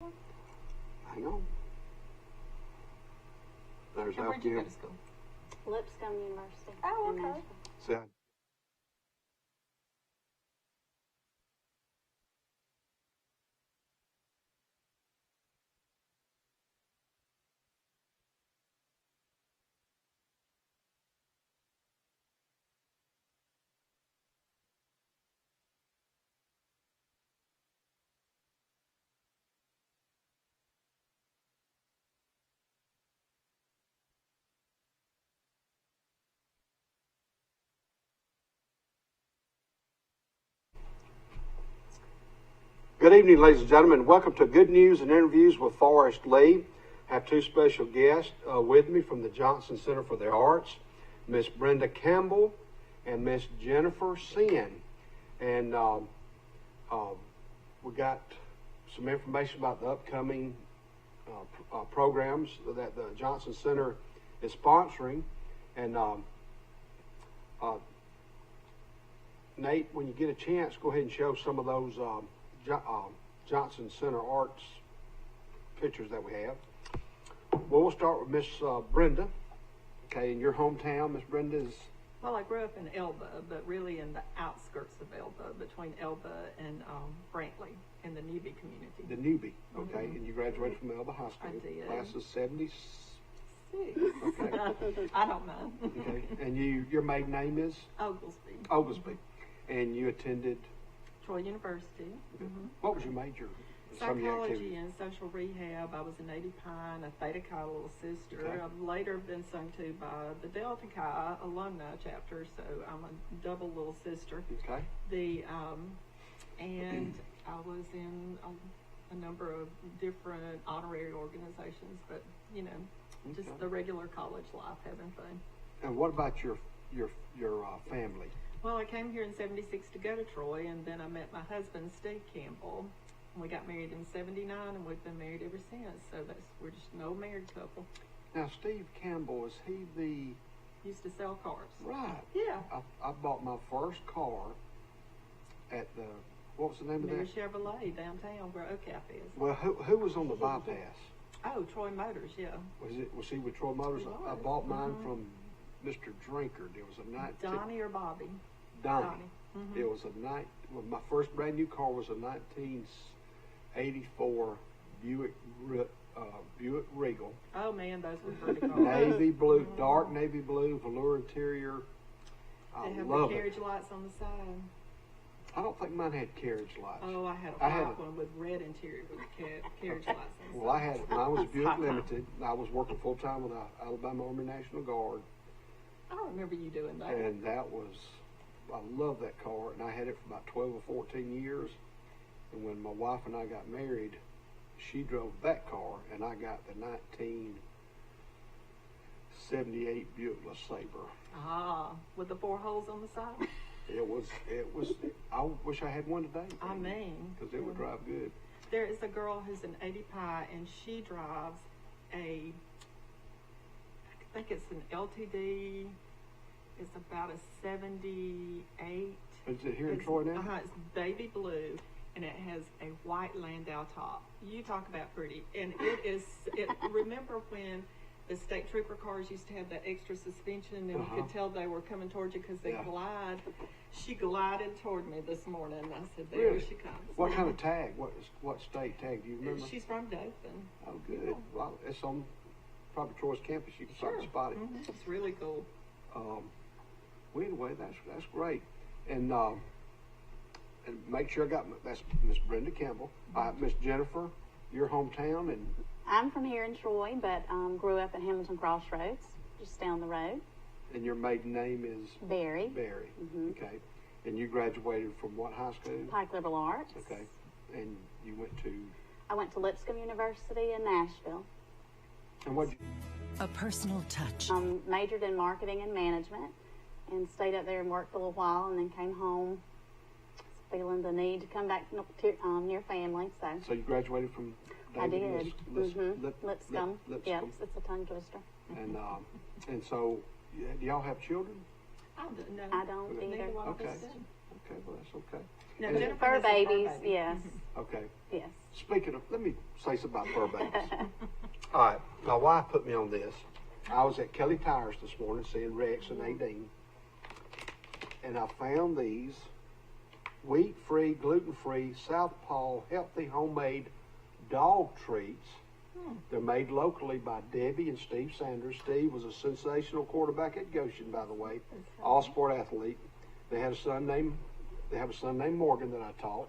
Hang on. There's And where'd you go to school? Lipscomb University. Oh, in okay. Nashville. See, good evening, ladies and gentlemen. Welcome to Good News and Interviews with Forrest Lee. I have two special guests with me from the Johnson Center for the Arts, Miss Brenda Campbell and Miss Jennifer Sin. And we got some information about the upcoming programs that the Johnson Center is sponsoring. And Nate, when you get a chance, go ahead and show some of those Johnson Center Arts pictures that we have. Well, we'll start with Miss Brenda. Okay, in your hometown, Miss Brenda is... Well, I grew up in Elba, but really in the outskirts of Elba, between Elba and Brantley, in the Newby community. The Newby, okay, and you graduated from Elba High School. I did. Class of 76. Okay. I don't know. Okay, and your maiden name is? Oglesby. Oglesby. And you attended? Troy University. What was your major? Psychology and social rehab. I was a Native Pine, a Theta Chi little sister. Okay. I've later been sung to by the Delta Chi alumni chapter, so I'm a double little sister. Okay. And I was in a number of different honorary organizations, but just the regular college life, having fun. And what about your family? Well, I came here in '76 to go to Troy, and then I met my husband, Steve Campbell. We got married in '79, and we've been married ever since. So we're just an old married couple. Now, Steve Campbell, is he the... Used to sell cars. Right. Yeah. I bought my first car at the... What was the name of that? Chevrolet downtown, where OCAP is. Well, who was on the bypass? Oh, Troy Motors, yeah. Was he with Troy Motors? He was. I bought mine from Mr. Drinker. There was a Donnie or Bobby? Donnie. It was my first brand new car was a 1984 Buick Regal. Oh man, those were pretty cars. Navy blue, dark navy blue, velour interior. They have the carriage lights on the side. I don't think mine had carriage lights. Oh, I had a white one with red interior with carriage lights on the side. Well, mine was Buick Limited. I was working full time with the Alabama Army National Guard. I remember you doing that. And I love that car, and I had it for about 12 or 14 years. And when my wife and I got married, she drove that car, and I got the 1978 Buick LeSabre. Ah, with the 4 holes on the side? It was, I wish I had one today. I mean. Because it would drive good. There is a girl who's an 80 Pi, and she drives I think it's an LTD. It's about a 78. Is it here in Troy now? It's baby blue, and it has a white Landau top. You talk about pretty. And remember when the state trooper cars used to have that extra suspension, and you could tell they were coming towards you because they glide? She glided toward me this morning. I said, there really? She comes. What kind of tag? What state tag? Do you remember? She's from Dothan. Oh, good. Yeah. Well, it's on probably Troy's campus. You can probably spot it. It's really cool. Well, anyway, that's great. And make sure I got that's Miss Brenda Campbell. Miss Jennifer, your hometown, and I'm from here in Troy, but grew up at Hamilton Crossroads, just down the road. And your maiden name is? Berry. Berry. Okay. And you graduated from what high school? Pike Liberal Arts. Okay. And you went to? I went to Lipscomb University in Nashville. And what? A personal touch. Majored in marketing and management, and stayed up there and worked for a little while, and then came home, feeling the need to come back near family. So you graduated from? David, I did. Lipscomb. Yes, it's a tongue twister. And so, do y'all have children? I don't know. I don't either. Okay. Okay, well, that's okay. No, And- Jennifer Fur has a fur babies, baby. yes, Okay. yes. Speaking of, let me say something about fur babies. All right, my wife put me on this. I was at Kelly Tires this morning seeing Rex and Nadine, and I found these wheat-free, gluten-free, Southpaw healthy homemade dog treats. They're made locally by Debbie and Steve Sanders. Steve was a sensational quarterback at Goshen, by the way, all-sport athlete. They have a son named Morgan that I taught.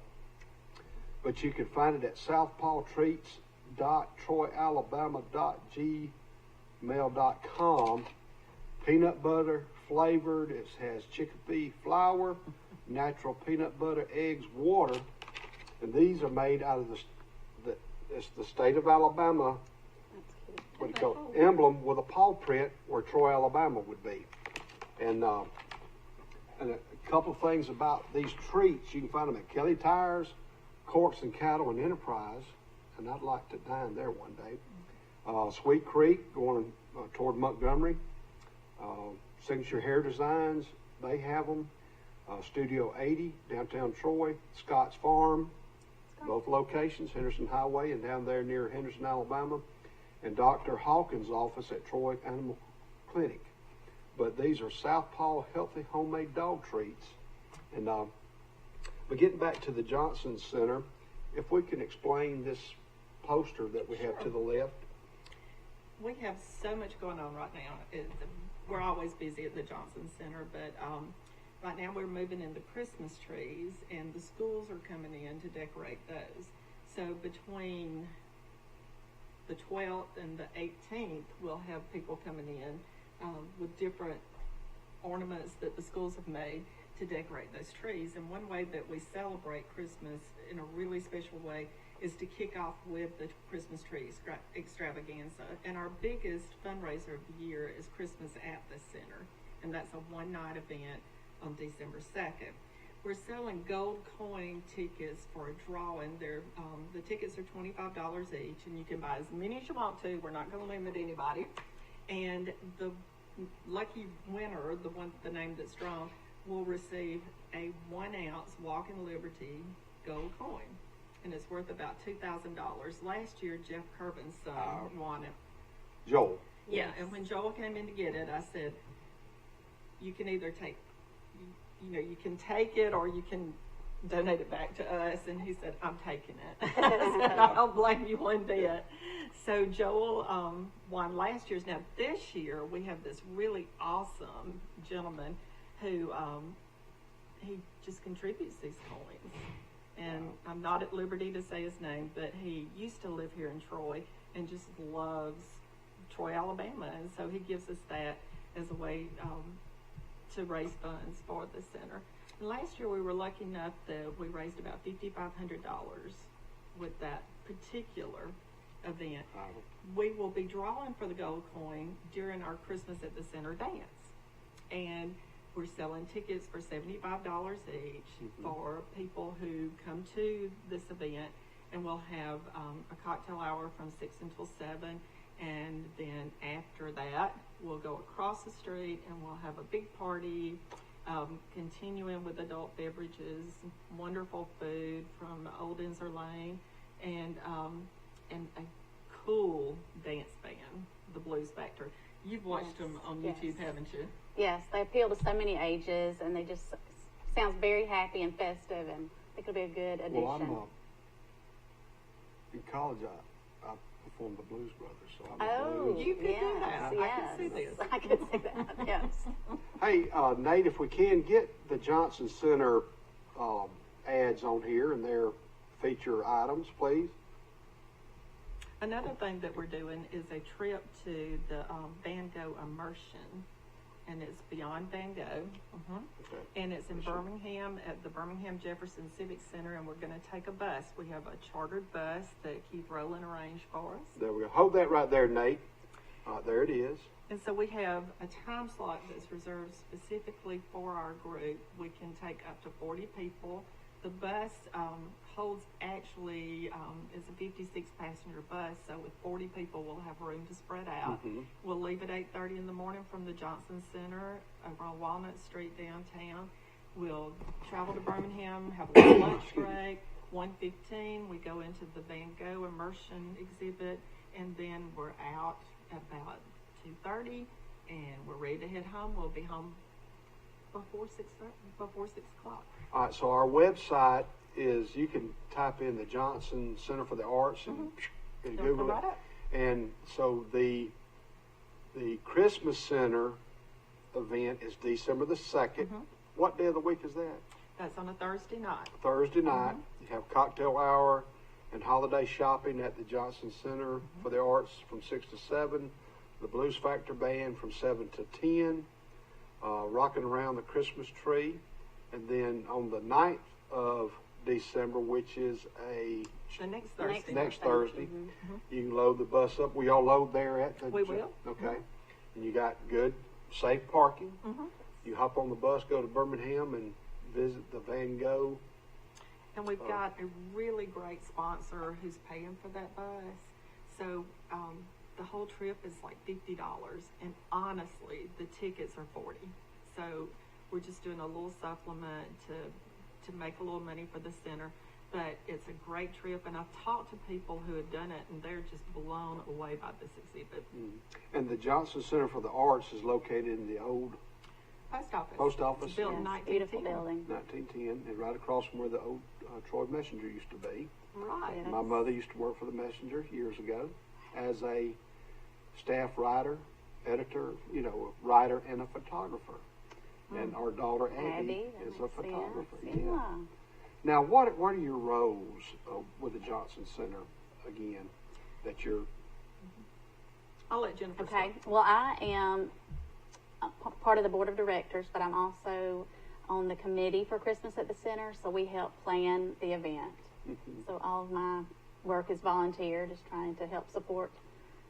But you can find it at southpawtreats.troyalabama.gmail.com. Peanut butter flavored. It has chickpea flour, natural peanut butter, eggs, water, and these are made out of it's the state of Alabama. What do you call it? Emblem with a paw print where Troy, Alabama would be, and a couple of things about these treats. You can find them at Kelly Tires, Corks and Cattle and Enterprise, and I'd like to dine there one day. Sweet Creek going toward Montgomery. Signature Hair Designs, they have them. Studio 80, downtown Troy. Scott's Farm, both locations, Henderson Highway and down there near Henderson, Alabama. And Dr. Hawkins' office at Troy Animal Clinic. But these are Southpaw healthy homemade dog treats. And but getting back to the Johnson Center, if we can explain this poster that we have to the left. We have so much going on right now. We're always busy at the Johnson Center, but right now we're moving into Christmas trees, and the schools are coming in to decorate those. So between the 12th and the 18th, we'll have people coming in with different ornaments that the schools have made to decorate those trees. And one way that we celebrate Christmas in a really special way is to kick off with the Christmas tree extravaganza. And our biggest fundraiser of the year is Christmas at the Center. And that's a one-night event on December 2nd. We're selling gold coin tickets for a drawing. The tickets are $25 each, and you can buy as many as you want to. We're not going to limit anybody. And the lucky winner, the name that's drawn, will receive a 1-ounce Walking Liberty gold coin. And it's worth about $2,000. Last year, Jeff Kirvin's son won it. Joel. Yeah, and when Joel came in to get it, I said, you can either you can take it or you can donate it back to us. And he said, I'm taking it. I said, I don't blame you one bit. So Joel won last year's. Now this year we have this really awesome gentleman who he just contributes these coins. And I'm not at liberty to say his name, but he used to live here in Troy and just loves Troy, Alabama. And so he gives us that as a way to raise funds for the center. And last year we were lucky enough that we raised about $5,500 with that particular event. We will be drawing for the gold coin during our Christmas at the Center dance. And we're selling tickets for $75 each for people who come to this event. And we'll have a cocktail hour from 6 until 7. And then after that, we'll go across the street and we'll have a big party, continuing with adult beverages, wonderful food from Old Ensor Lane, and a cool dance band, the Blues Factor. You've watched them on YouTube, haven't you? Yes, they appeal to so many ages, and they just sounds very happy and festive, and I think it'll be a good addition. Well, in college, I performed the Blues Brothers, so I'm a blues. You could do that. Yes. I can see this. I can see that, yes. Hey, Nate, if we can get the Johnson Center ads on here and their feature items, please. Another thing that we're doing is a trip to the Van Gogh immersion, and it's Beyond Van Gogh, Okay. and it's in Birmingham at the Birmingham Jefferson Civic Center, and we're going to take a bus. We have a chartered bus that Keith Rowland arranged for us. There we go. Hold that right there, Nate. There it is. And so we have a time slot that's reserved specifically for our group. We can take up to 40 people. The bus holds is a 56 passenger bus, so with 40 people we'll have room to spread out. We'll leave at 8:30 in the morning from the Johnson Center over on Walnut Street downtown, we'll travel to Birmingham, have a little lunch break. 1:15, we go into the Van Gogh immersion exhibit, and then we're out about 2:30, and we're ready to head home. We'll be home before 6 o'clock. All right, so our website is, you can type in the Johnson Center for the Arts and It'll Google come it. right up. And so the Christmas Center event is December the 2nd. What day of the week is that? That's on a Thursday night. Thursday night. You have cocktail hour and holiday shopping at the Johnson Center for the Arts from 6 to 7. The Blues Factor Band from 7 to 10. Rocking around the Christmas tree. And then on the 9th of December, which is The next Thursday. next Thursday, you can load the bus up. We all load there at the... We will. Okay. And you got good, safe parking. You hop on the bus, go to Birmingham, and visit the Van Gogh. And we've got a really great sponsor who's paying for that bus. So the whole trip is like $50. And honestly, the tickets are $40. So we're just doing a little supplement to make a little money for the center. But it's a great trip, and I've talked to people who have done it, and they're just blown away by this exhibit. And the Johnson Center for the Arts is located in the old Post office. It's built in Beautiful 1910. building. 1910, and right across from where the old Troy Messenger used to be. Right. Yeah. My mother used to work for the Messenger years ago as a staff writer, editor, writer and a photographer. And our daughter Abby that is a makes photographer. sense. Yeah. Yeah. Now, what are your roles with the Johnson Center again? That you're I'll let Jennifer Okay. start. Well, I am part of the board of directors, but I'm also on the committee for Christmas at the center, so we help plan the event. So all of my work is volunteer, just trying to help support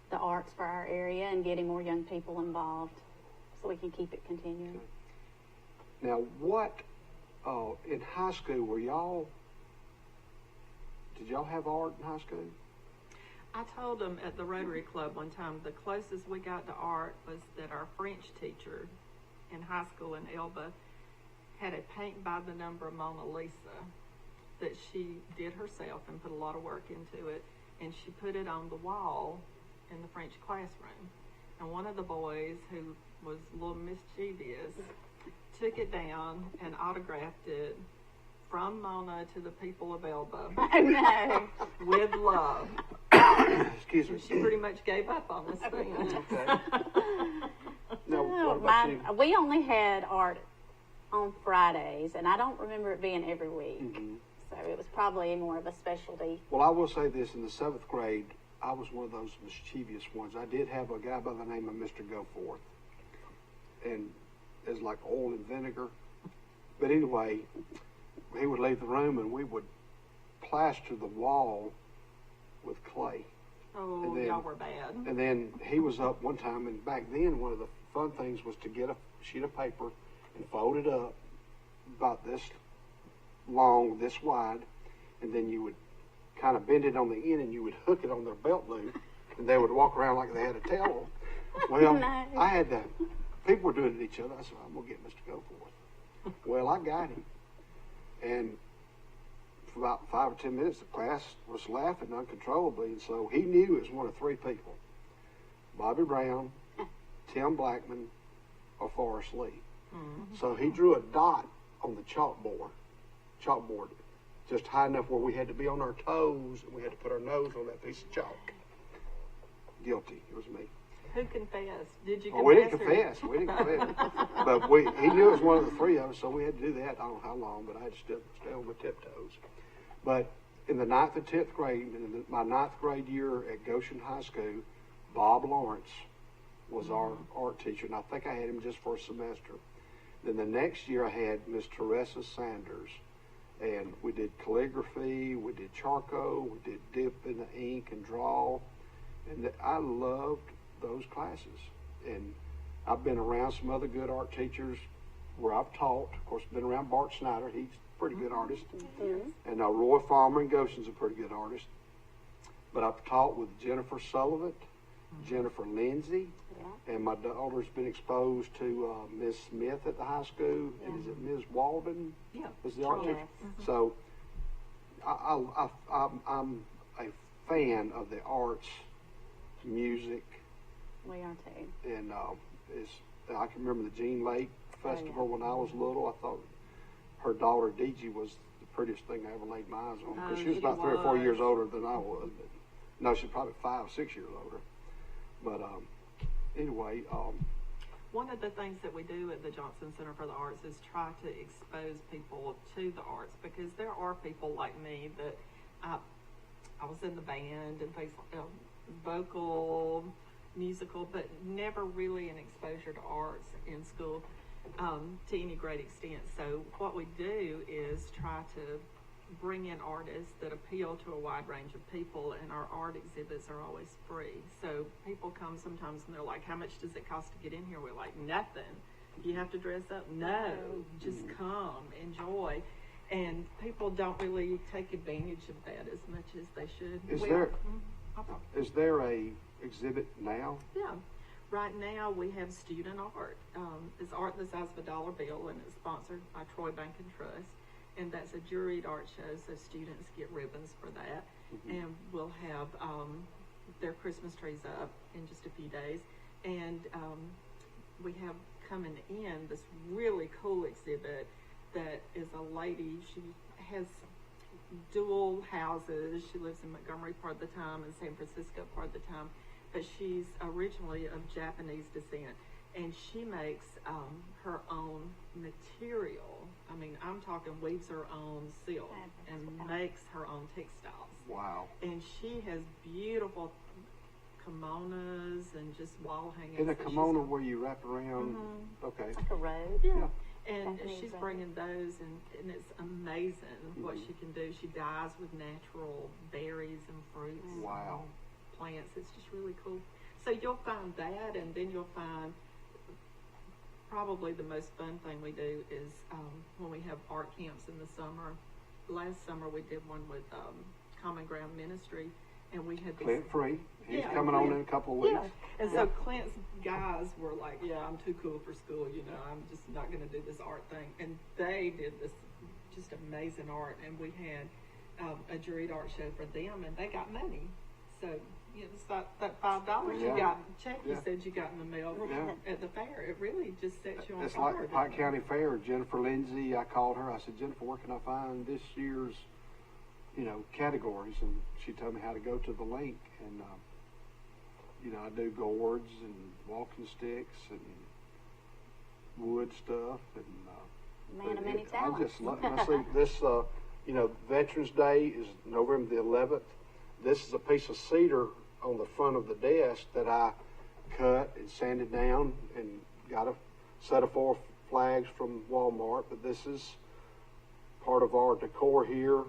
the arts for our area and getting more young people involved so we can keep it continuing. now what in high school did y'all have art in high school? I told them at the Rotary Club one time the closest we got to art was that our French teacher in high school in Elba had a paint by the number Mona Lisa that she did herself and put a lot of work into it, and she put it on the wall in the French classroom. And one of the boys, who was a little mischievous, took it down and autographed it from Mona to the people of Elba I know. with love. Excuse me. And she pretty much gave up on this thing. Okay. Now, what Oh, about you? we only had art on Fridays, and I don't remember it being every week. So it was probably more of a specialty. Well, I will say this: in the 7th grade, I was one of those mischievous ones. I did have a guy by the name of Mr. Goforth, and it was like oil and vinegar. But anyway, he would leave the room, and we would plaster the wall with clay. Oh, And then- y'all were bad. And then he was up one time, and back then one of the fun things was to get a sheet of paper and fold it up about this long, this wide, and then you would kind of bend it on the end, and you would hook it on their belt loop, and they would walk around like they had a tail on. Well, Nice. I had that. People were doing it to each other. I said, I'm going to get Mr. Goforth. Well, I got him. And for about 5 or 10 minutes, the class was laughing uncontrollably, and so he knew it was one of 3 people: Bobby Brown, Tim Blackman, or Forrest Lee. So he drew a dot on the chalkboard, just high enough where we had to be on our toes, and we had to put our nose on that piece of chalk. Guilty. It was me. Who confessed? Did you confess? Oh, we didn't or- confess. We didn't confess. But he knew it was one of the 3 of us, so we had to do that. I don't know how long, but I had to stay on my tiptoes. But in the 9th and 10th grade, in my 9th grade year at Goshen High School, Bob Lawrence was our art teacher, and I think I had him just for a semester. Then the next year I had Miss Teresa Sanders, and we did calligraphy, we did charcoal, we did dip in the ink and draw, and I loved those classes. And I've been around some other good art teachers where I've taught. Of course, been around Bart Snyder. He's a pretty good artist. And Roy Farmer in Goshen's a pretty good artist. But I've taught with Jennifer Sullivan Jennifer Lindsay. Yeah. And my daughter's been exposed to Miss Smith at the high school. Yeah. And is it Ms. Walden? Yeah. Was the art Yes. teacher? So I'm a fan of the arts, music, We are too. and I can remember the Jean Lake Festival when I was little. I thought her daughter Deji was the prettiest thing I ever laid my eyes on, because Oh, she was she about 3 or 4 years was. older than I was. But, no, she's probably 5 or 6 years older. But anyway, One of the things that we do at the Johnson Center for the Arts is try to expose people to the arts, because there are people like me that I was in the band and things like vocal, musical, but never really an exposure to arts in school to any great extent. So what we do is try to bring in artists that appeal to a wide range of people, and our art exhibits are always free. So people come sometimes and they're like, how much does it cost to get in here? We're like, nothing. You have to dress up? No, just come, enjoy. And people don't really take advantage of that as much as they should. Is there a exhibit now? Yeah. Right now we have student art. It's art the size of a dollar bill, and it's sponsored by Troy Bank and Trust. And that's a juried art show, so students get ribbons for that. Mm-hmm. And we'll have their Christmas trees up in just a few days. And we have coming in this really cool exhibit that is a lady. She has dual houses. She lives in Montgomery part of the time and San Francisco part of the time. But she's originally of Japanese descent. And she makes her own material. I mean, I'm talking weaves her own silk and makes her own textiles. Wow. And she has beautiful kimonos and just wall hangings. In a that kimono where you wrap around? Mhm. Okay. Like a robe. Yeah. And Japanese she's robe. bringing those, and it's amazing what she can do. She dyes with natural berries and fruits. Wow. And plants. It's just really cool. So you'll find that, and then you'll find probably the most fun thing we do is when we have art camps in the summer. Last summer we did one with Common Ground Ministry, and we had these. Clint Free. He's Yeah, coming on Clint. in a couple of weeks. Yeah. And so Clint's guys were like, yeah, I'm too cool for school, I'm just not going to do this art thing. And they did this just amazing art, and we had a juried art show for them, and they got money. So, it's that $5 you Yeah. got, check you Yeah. said you got in the mail Yeah. at the fair. It really just sets you on It's fire. like the Pike County Fair. Jennifer Lindsay, I called her. I said, Jennifer, where can I find this year's, categories? And she told me how to go to the link. And, I do gourds and walking sticks and wood stuff. And Man of many I talents. just love. I see this. Veterans Day is November the 11th. This is a piece of cedar on the front of the desk that I cut and sanded down and got a set of 4 flags from Walmart. But this is part of our decor here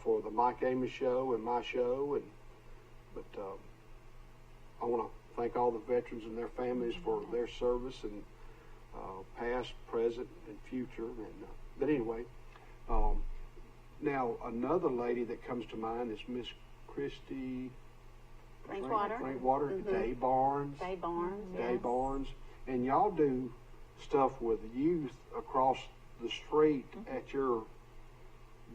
for the Mike Amos show and my show. But I want to thank all the veterans and their families for their service, and past, present, and future. But anyway, now another lady that comes to mind is Miss Christy Drinkwater. Drinkwater, Day Barnes. Day Barnes. Day Yes. Barnes. And y'all do stuff with youth across the street at your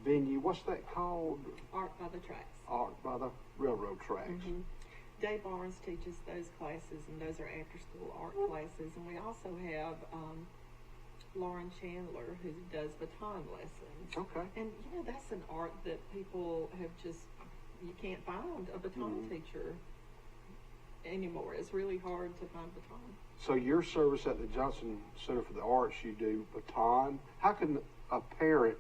venue. What's that called? Art by the Tracks. Art by the railroad tracks. Mm-hmm. Dave Barnes teaches those classes, and those are after-school art classes. And we also have Lauren Chandler, who does baton lessons. Okay. And that's an art that people have you can't find a baton teacher anymore. It's really hard to find baton. So your service at the Johnson Center for the Arts, you do baton. How can a parent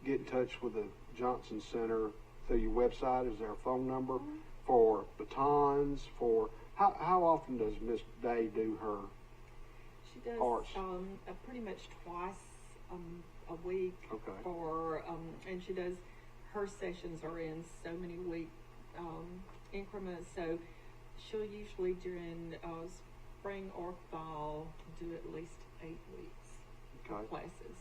get in touch with the Johnson Center through your website? Is there a phone number for batons? For how often does Miss Day do her? She does Arts. Pretty much twice a week. Okay. And she does, her sessions are in so many week increments. So she'll usually during spring or fall do at least 8 weeks of classes.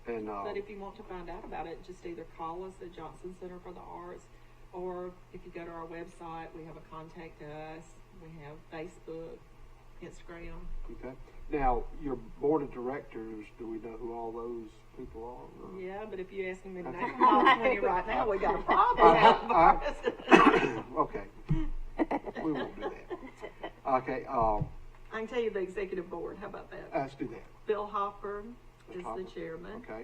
And But if you want to find out about it, just either call us at Johnson Center for the Arts, or if you go to our website, we have a contact us. We have Facebook, Instagram. Okay. Now, your board of directors, do we know who all those people are? Or? Yeah, but if you ask me to name all of them right now, we got a problem. Okay. We won't do that. Okay. I can tell you the executive board. How about that? Let's do that. Bill Hopper is Hopper. the chairman. Okay.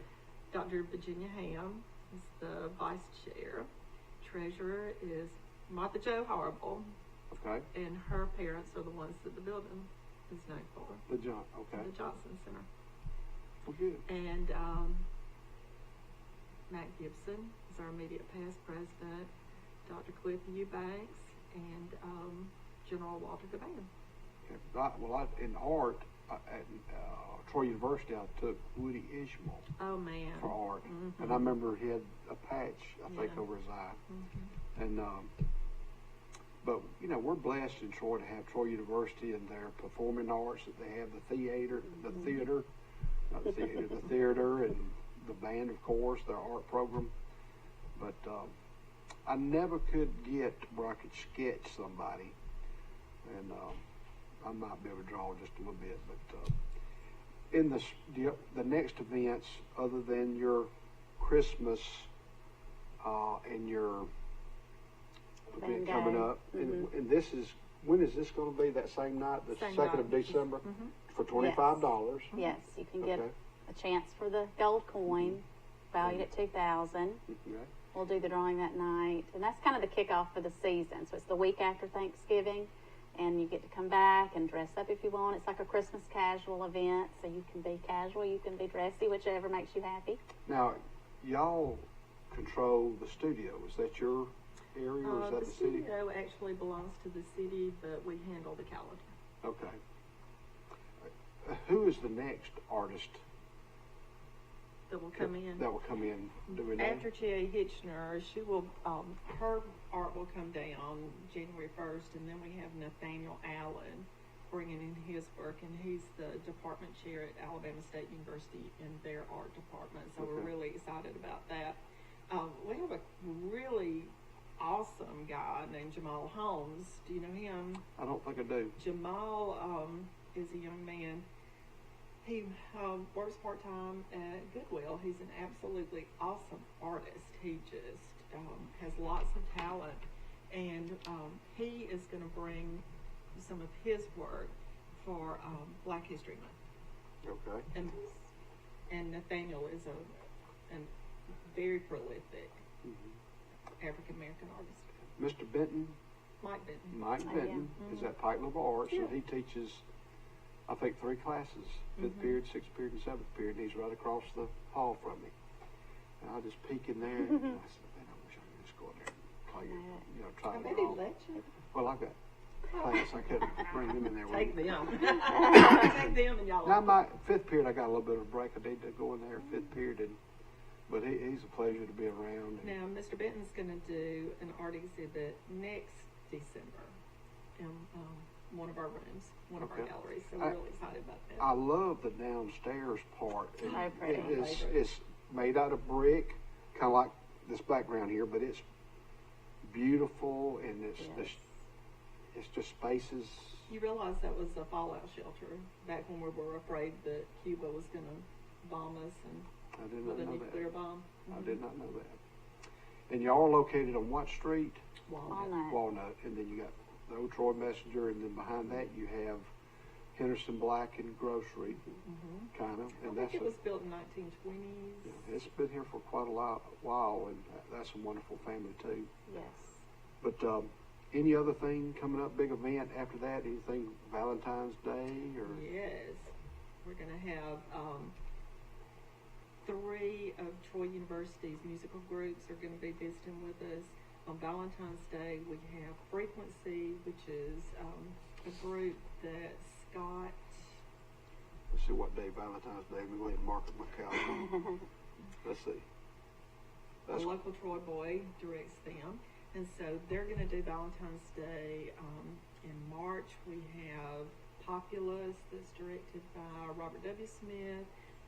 Dr. Virginia Ham is the vice chair. Treasurer is Martha Jo Horrible, Okay. and her parents are the ones that the building is named for, The John. Okay. the Johnson Center. Well, good. And Matt Gibson is our immediate past president, Dr. Cliff Eubanks, and General Walter DeVan. Okay. In art at Troy University, I took Woody Ishmael Oh, man. for art, Mhm. and I remember he had a patch, I think, Yeah. over his eye. Mhm. And but we're blessed in Troy to have Troy University and their performing arts. That they have the theater, not the theater, and the band, of course, their art program. But I never could get where I could sketch somebody, and I might be able to draw just a little bit. But in the next events, other than your Christmas and your event Bingo. coming up, and this is, when is this going to be? That same night, the Same 2nd of night. December, Mhm. for $25. Yes, you can get Okay. a chance for the gold coin, valued at $2,000. Okay. We'll do the drawing that night, and that's kind of the kickoff for the season. So it's the week after Thanksgiving, and you get to come back and dress up if you want. It's like a Christmas casual event, so you can be casual, you can be dressy, whichever makes you happy. Now, y'all control the studio. Is that your area, or is that The the city? studio actually belongs to the city, but we handle the calendar. Okay. Who is the next artist That will come in. that will come in? Do we know? After J.A. Hitchner, she will, her art will come down January 1st, and then we have Nathaniel Allen bringing in his work, and he's the department chair at Alabama State University in their art department, so we're Okay. really excited about that. We have a really awesome guy named Jamal Holmes. Do you know him? I don't think I do. Jamal is a young man. He works part-time at Goodwill. He's an absolutely awesome artist. He just has lots of talent, and he is going to bring some of his work for Black History Month. Okay. And Nathaniel is a very prolific African-American artist. Mr. Benton, Mike Benton. Mike Oh, Benton, yeah. is at Pike Liberal Arts, and Yeah. he teaches, I think, 3 classes, 5th period, 6th period, and 7th period, and he's right across the hall from me. And I just peek in there, and I said, man, I wish I could just go in there and play, try I to bet he draw. let you. Well, I've got class, I couldn't bring them in there with Take me. them. Take them and y'all. Now, my 5th period, I got a little bit of a break. I need to go in there 5th period, but he's a pleasure to be around. And Now, Mr. Benton's going to do an art exhibit next December in one of our rooms, one of our Okay. galleries. So we're really excited about that. I love the downstairs part. So pretty. It's made out of brick, kind of like this background here, but it's beautiful, and it's just spaces. You realize that was a fallout shelter back when we were afraid that Cuba was going to bomb us and I did with not a know nuclear that. bomb. I did not know that. And y'all are located on what street? Walnut. Walnut. And then you got the old Troy Messenger, and then behind that you have Henderson Black and Grocery, kind of. I And think that's it was built in 1920s. it's been here for quite a while, and that's a wonderful family too. Yes. But any other thing coming up, big event after that? Anything Valentine's Day or? Yes. We're going to have 3 of Troy University's musical groups are going to be visiting with us. On Valentine's Day, we have Frequency, which is a group that Scott, Let's see what day Valentine's Day. We go ahead and mark it in my calendar. Let's see. a local Troy boy, directs them. And so they're going to do Valentine's Day. In March, we have Populous, that's directed by Robert W. Smith.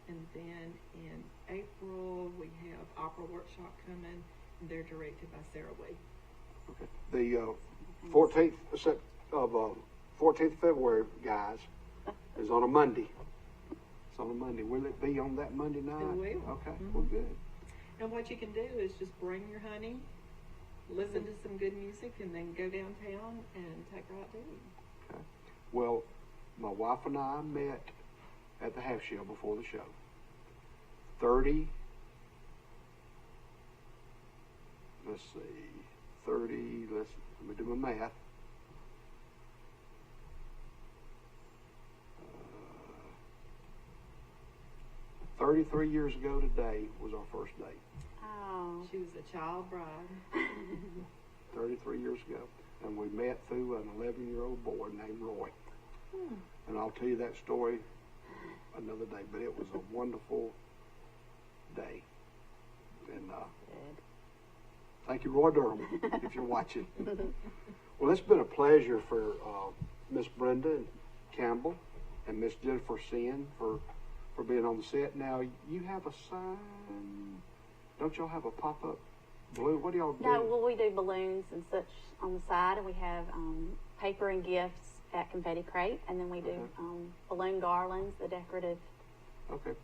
And then in April, we have Opera Workshop coming, and they're directed by Sarah Wee. Okay. The 14th of February, guys, is on a Monday. It's on a Monday. Will it be on that Monday night? It will. Okay, well, good. And what you can do is just bring your honey, listen to some good music, and then go downtown and take her out to eat. Okay. Well, my wife and I met at the half shell before the show. 30, let's see, 30, let me do my math. 33 years ago today was our first date. Oh. She was a child bride. 33 years ago. And we met through an 11-year-old boy named Roy. And I'll tell you that story another day, but it was a wonderful day. And thank you, Roy Durham, if you're watching. Well, it's been a pleasure for Miss Brenda Campbell and Miss Jennifer Sin for being on the set. Now, you have a sign. Don't y'all have a pop-up balloon? What do y'all do? No, well, we do balloons and such on the side, and we have paper and gifts at Confetti Crate, and then we do balloon garlands, the decorative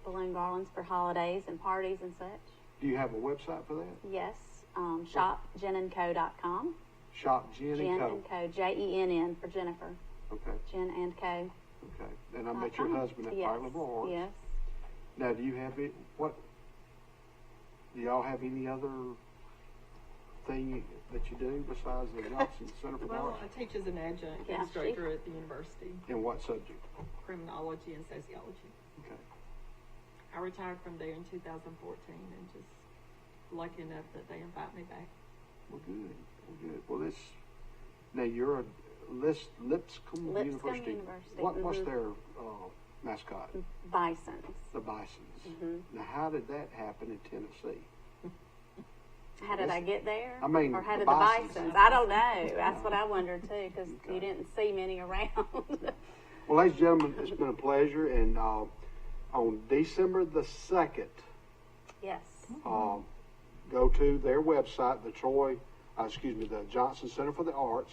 balloon garlands for holidays and parties and such. Do you have a website for that? Yes, shopjenandco.com. Shop Jen and Jen Co. and Co. Jenn for Jennifer. Okay. Jen and Co. Okay. And I met your husband at Fire Liberal Arts. Yes. Now, do you have it? What? Do y'all have any other thing that you do besides the Johnson Center for the Well, Arts? I teach as an adjunct Yeah, instructor at the university, In what subject? criminology and sociology. Okay. I retired from there in 2014 and just lucky enough that they invite me back. Well, good. Well, good. Well, this. Now you're a Lipscomb University. What's their mascot? Bisons. The Bisons. Now, how did that happen in Tennessee? How did I get there? I mean, or how the did the Bisons. Bisons? I don't know. That's what I wondered too, because you didn't see many around. Well, ladies and gentlemen, it's been a pleasure. And on December the 2nd, Yes. go to their website, the Johnson Center for the Arts,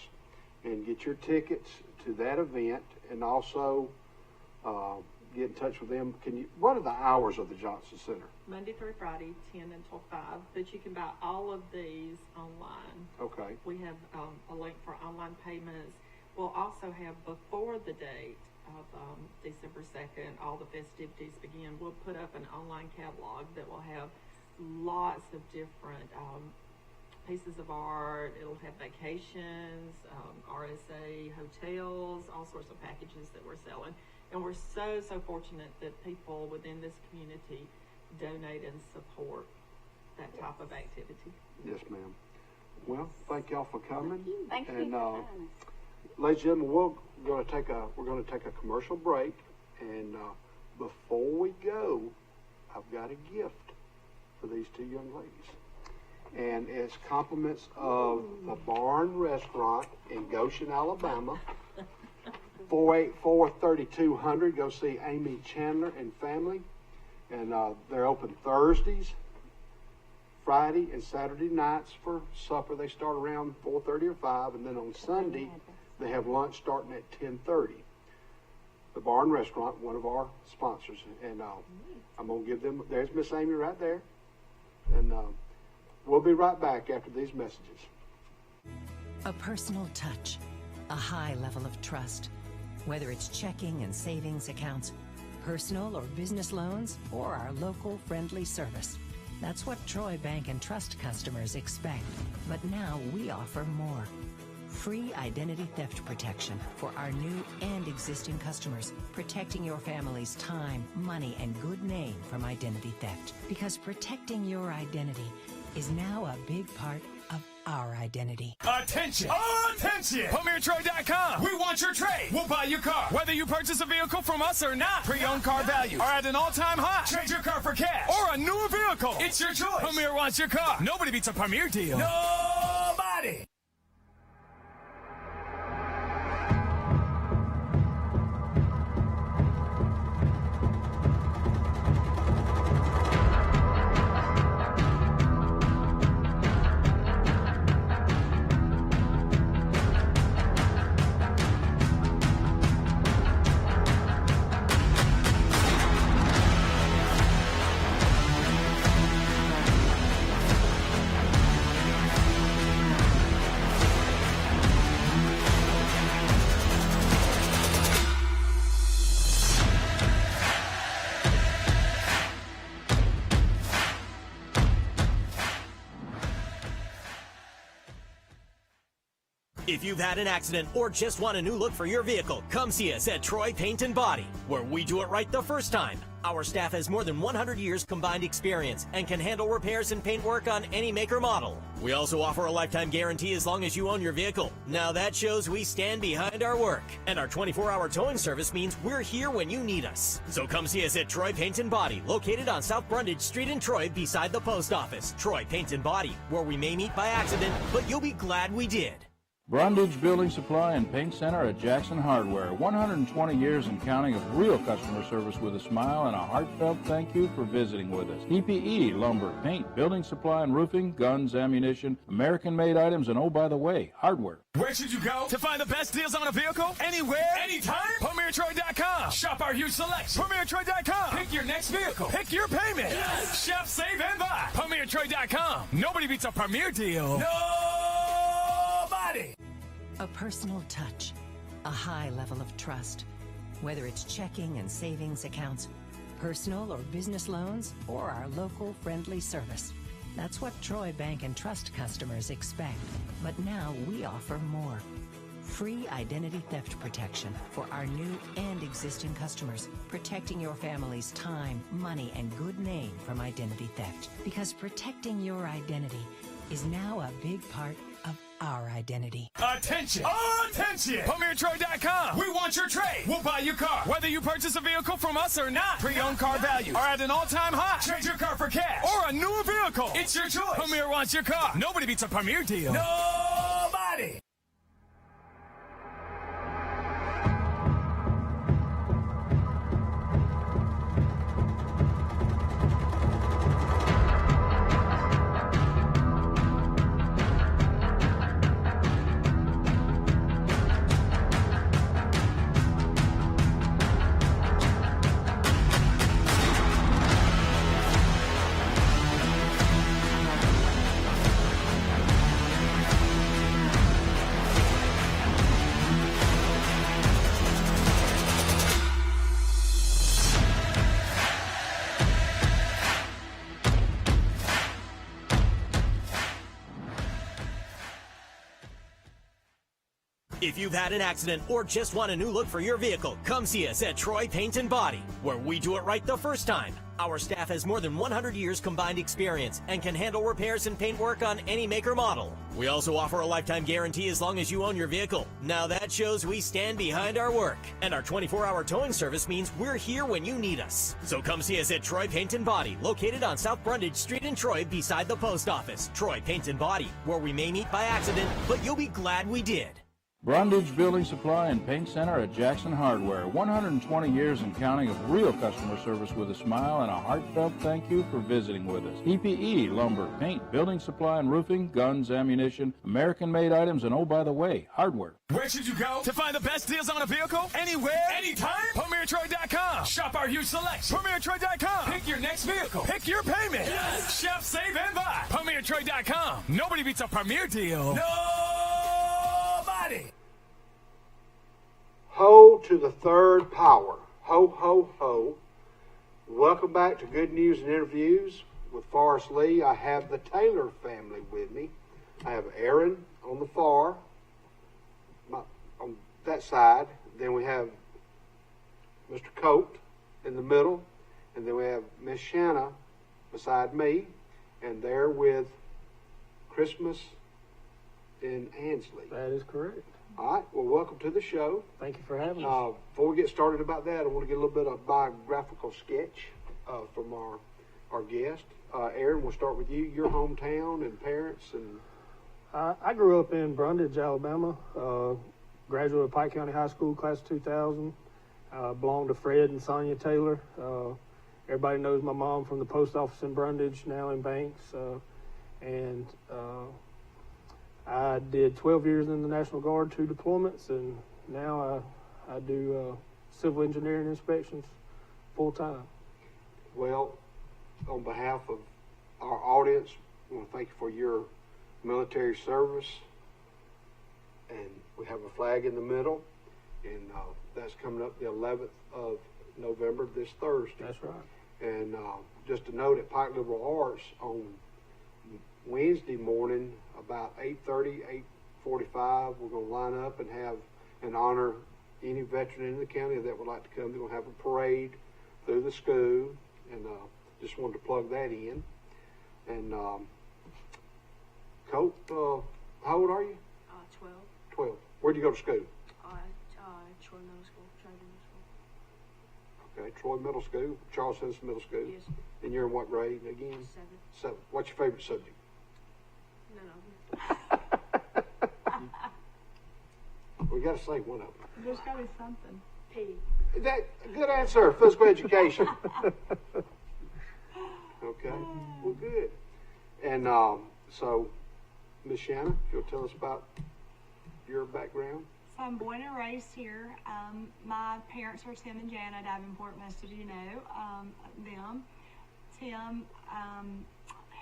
and get your tickets to that event, and also get in touch with them. What are the hours of the Johnson Center? Monday through Friday, 10 until 5, but you can buy all of these online. Okay. We have a link for online payments. We'll also have, before the date of December 2nd, all the festivities begin, we'll put up an online catalog that will have lots of different pieces of art. It'll have vacations, RSA hotels, all sorts of packages that we're selling. And we're so fortunate that people within this community donate and support that type of activity. Yes, ma'am. Well, thank y'all for coming. Thank you And for having us. ladies and gentlemen, we're going to take a commercial break, and before we go, I've got a gift for these two young ladies. And it's compliments of the Barn Restaurant in Goshen, Alabama. 484-3200. Go see Amy Chandler and family. And they're open Thursdays, Friday, and Saturday nights for supper. They start around 4:30 or 5. And then on Sunday, they have lunch starting at 10:30. The Barn Restaurant, one of our sponsors. And I'm going to give them, there's Miss Amy right there. And we'll be right back after these messages. A personal touch, a high level of trust. Whether it's checking and savings accounts, personal or business loans, or our local friendly service. That's what Troy Bank and Trust customers expect. But now we offer more. Free identity theft protection for our new and existing customers, protecting your family's time, money, and good name from identity theft. Because protecting your identity is now a big part of our identity. Attention! Attention! HomeAirTroy.com. We want your trade. We'll buy your car. Whether you purchase a vehicle from us or not. Pre-owned car values are at an all-time high. Trade your car for cash or a newer vehicle. It's your choice. Home Air wants your car. Nobody beats a Premier deal. Nobody! If you've had an accident or just want a new look for your vehicle, come see us at Troy Paint and Body, where we do it right the first time. Our staff has more than 100 years combined experience and can handle repairs and paint work on any make or model. We also offer a lifetime guarantee as long as you own your vehicle. Now that shows we stand behind our work. And our 24-hour towing service means we're here when you need us. So come see us at Troy Paint and Body, located on South Brundage Street in Troy beside the post office. Troy Paint and Body, where we may meet by accident, but you'll be glad we did. Brundage Building Supply and Paint Center at Jackson Hardware. 120 years and counting of real customer service with a smile and a heartfelt thank you for visiting with us. PPE, lumber, paint, building supply and roofing, guns, ammunition, American-made items, and oh, by the way, hardware. Where should you go to find the best deals on a vehicle? Anywhere, anytime? PremierTroy.com. Shop our huge selection. PremierTroy.com. Pick your next vehicle. Pick your payment. Yes. Shop, save, and buy. PremierTroy.com. Nobody beats a Premier deal. Nobody. A personal touch, a high level of trust. Whether it's checking and savings accounts, personal or business loans, or our local friendly service. That's what Troy Bank and Trust customers expect. But now we offer more. Free identity theft protection for our new and existing customers, protecting your family's time, money, and good name from identity theft. Because protecting your identity is now a big part of our identity. Attention! Attention! PremierTroy.com. We want your trade. We'll buy your car. Whether you purchase a vehicle from us or not, pre-owned car values are at an all-time high. Trade your car for cash or a newer vehicle. It's your choice. Premier wants your car. Nobody beats a Premier deal. Nobody! If you've had an accident or just want a new look for your vehicle, come see us at Troy Paint and Body, where we do it right the first time. Our staff has more than 100 years combined experience and can handle repairs and paint work on any make or model. We also offer a lifetime guarantee as long as you own your vehicle. Now that shows we stand behind our work. And our 24-hour towing service means we're here when you need us. So come see us at Troy Paint and Body, located on South Brundage Street in Troy beside the post office. Troy Paint and Body, where we may meet by accident, but you'll be glad we did. Brundage Building Supply and Paint Center at Jackson Hardware. 120 years and counting of real customer service with a smile and a heartfelt thank you for visiting with us. PPE, lumber, paint, building supply and roofing, guns, ammunition, American-made items, and oh, by the way, hardware. Where should you go to find the best deals on a vehicle? Anywhere, anytime? PremierTroy.com. Shop our huge selection. PremierTroy.com. Pick your next vehicle. Pick your payment. Yes. Shop, save, and buy. PremierTroy.com. Nobody beats a Premier deal. Nobody. Ho to the third power. Ho, ho, ho. Welcome back to Good News and Interviews with Forrest Lee. I have the Taylor family with me. I have Aaron on the far, on that side. Then we have Mr. Coat in the middle. And then we have Miss Shanna beside me. And they're with Christmas in Ansley. That is correct. All right. Well, welcome to the show. Thank you for having us. Before we get started about that, I want to get a little bit of biographical sketch from our guest. Aaron, we'll start with you. Your hometown and parents. And I grew up in Brundage, Alabama. Graduate of Pike County High School, class of 2000. Belonged to Fred and Sonia Taylor. Everybody knows my mom from the post office in Brundage, now in Banks. I did 12 years in the National Guard, 2 deployments, and now I do civil engineering inspections full time. Well, on behalf of our audience, I want to thank you for your military service. And we have a flag in the middle, and that's coming up the 11th of November, this Thursday. That's right. And just to note, at Pike Liberal Arts on Wednesday morning, about 8:30, 45. We're going to line up and have and honor any veteran in the county that would like to come. They're going to have a parade through the school, and just wanted to plug that in. And Colt, how old are you? 12. 12. Where'd you go to school? Troy Middle School, Troy Middle School. Okay, Troy Middle School, Charles Henson Middle School. Yes. And you're in what grade again? 7. 7. What's your favorite subject? No. We got to say one of them. There's got to be something. P. That good answer. Physical education. Okay. Well, good. And so, Miss Shanna, you'll tell us about your background. So I'm born and raised here. My parents are Tim and Jana Davenport. Most of you know them. Tim,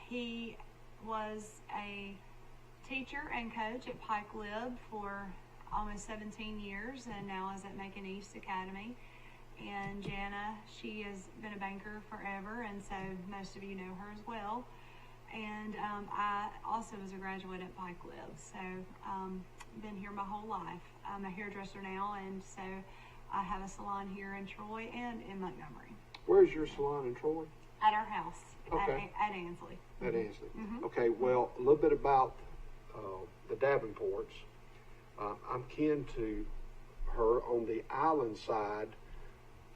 he was a teacher and coach at Pike Lib for almost 17 years, and now is at Macon East Academy. And Jana, she has been a banker forever, and so most of you know her as well. And I also was a graduate at Pike Lib, so been here my whole life. I'm a hairdresser now, and so I have a salon here in Troy and in Montgomery. Where's your salon in Troy? At our house, Okay. at Ansley. At Ansley. Mhm. Okay, well, a little bit about the Davenports. I'm kin to her on the Island side.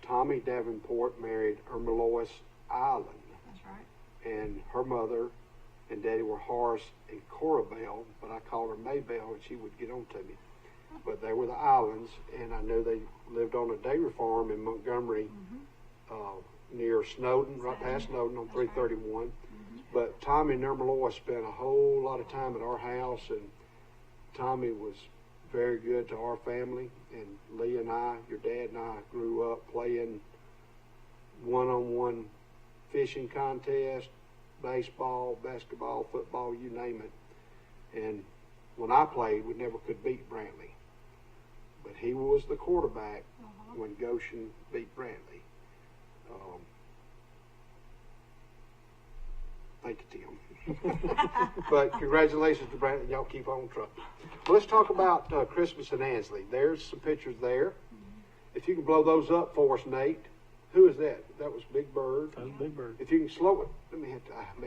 Tommy Davenport married Irma Lois Island, That's right. and her mother and daddy were Horace and Cora Bell, but I called her Maybell, and she would get on to me. But they were the Islands, and I know they lived on a dairy farm in Montgomery, near Snowden, right past Snowden on 331. But Tommy and Irma Lois spent a whole lot of time at our house, and Tommy was very good to our family. And Lee and I, your dad and I, grew up playing one-on-one fishing contest, baseball, basketball, football, you name it. And when I played, we never could beat Brantley. But he was the quarterback when Goshen beat Brantley. Thank you, Tim. But congratulations to Brantley. Y'all keep on trucking. Well, let's talk about Christmas in Ansley. There's some pictures there. If you can blow those up for us, Nate. Who is that? That was Big Bird. That was Big Bird. If you can slow it, I may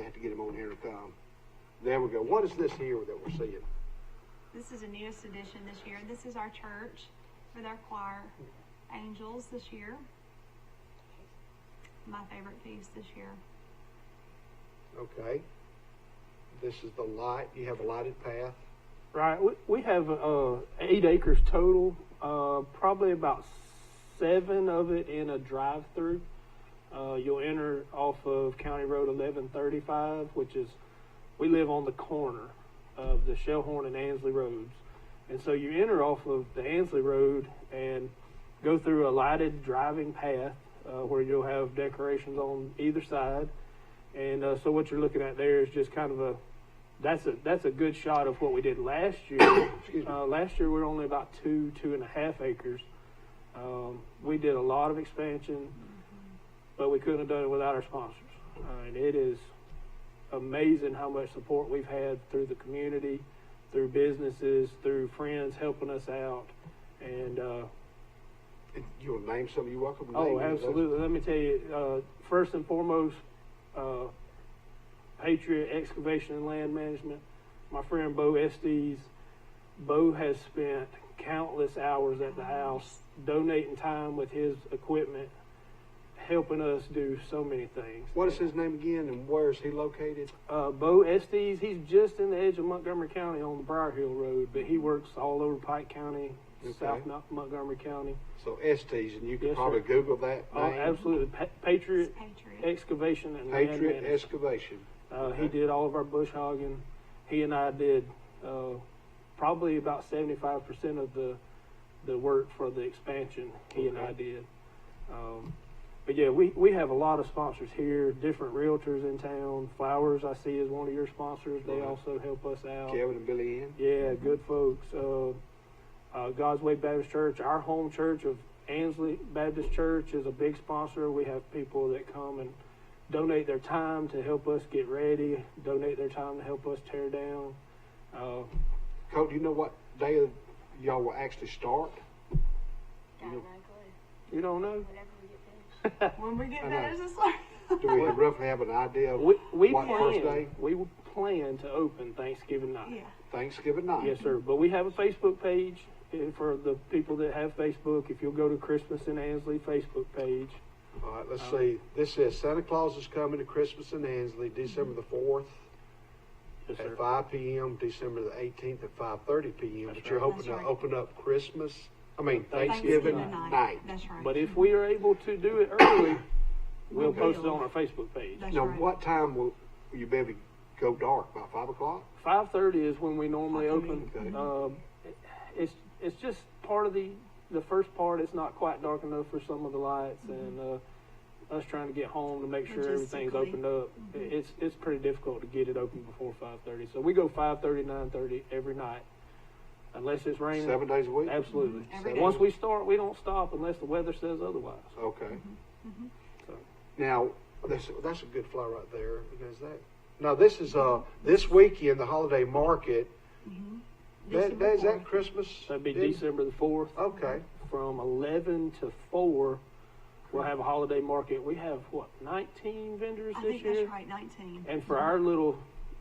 have to get him on here to come. There we go. What is this here that we're seeing? This is a newest addition this year. This is our church with our choir angels this year. My favorite piece this year. Okay. This is the light. You have a lighted path. Right. We have 8 acres total. Probably about 7 of it in a drive-through. You'll enter off of County Road 1135, which is, we live on the corner of the Shellhorn and Ansley roads. And so you enter off of the Ansley Road and go through a lighted driving path where you'll have decorations on either side. And so what you're looking at there is just kind of that's a good shot of what we did last year. Last year we were only about 2.5 acres. We did a lot of expansion, but we couldn't have done it without our sponsors. And it is amazing how much support we've had through the community, through businesses, through friends helping us out. And you want to name some? You're welcome to oh, name absolutely. Let me tell you, first and foremost, Patriot Excavation and Land Management. My friend Bo Estes. Bo has spent countless hours at the house donating time with his equipment, helping us do so many things. What is his name again, and where is he located? Bo Estes. He's just in the edge of Montgomery County on the Briar Hill Road, but he works all over Pike County, South Montgomery County. So Estes, and you can Yes, probably sir. Google that name. Absolutely. Patriot Patriot. Excavation and Land Patriot Management. Excavation. He did all of our bush hogging. He and I did probably about 75% of the work for the expansion. He and I did. But yeah, we have a lot of sponsors here, different realtors in town. Flowers, I see, is one of your sponsors. They also help us out. Kevin and Billy Ann. Yeah, good folks. God's Way Baptist Church, our home church of Ansley Baptist Church, is a big sponsor. We have people that come and donate their time to help us get ready, donate their time to help us tear down. Colt, do you know what day y'all will actually start? Got no clue. You don't know? Whenever we get finished. When we get I there, know. it's like. Do we roughly have an idea of We what first plan. day? We plan to open Thanksgiving night. Yeah. Thanksgiving night. Yes, sir. But we have a Facebook page for the people that have Facebook. If you'll go to Christmas in Ansley Facebook page. All right, let's see. This says Santa Claus is coming to Christmas in Ansley, December the 4th Yes, sir. at 5 p.m., December the 18th at 5:30 p.m. That's But you're right. hoping That's to right. open up Thanksgiving Thanksgiving night. That's right. But if we are able to do it early, we'll post it on our Facebook page. That's Now, right. what time will you be able to go dark? About 5 o'clock? 5:30 is when we normally 5:30. open. It's just part of the first part. It's not quite dark enough for some of the lights, and us trying to get home to make sure everything's Logistically. opened up. It's pretty difficult to get it open before 5:30. So we go 5:30, 9:30 every night, unless it's raining. 7 days a week? Absolutely. Every day. Once we start, we don't stop unless the weather says otherwise. Okay. So, Now, that's a good fly right there. Is that? Now, this is this weekend, the holiday market. December Is that 4th. Christmas? that'd be Day? December the 4th. Okay. From 11 to 4, we'll have a holiday market. We have, 19 vendors I this think year? that's right, 19. And for our little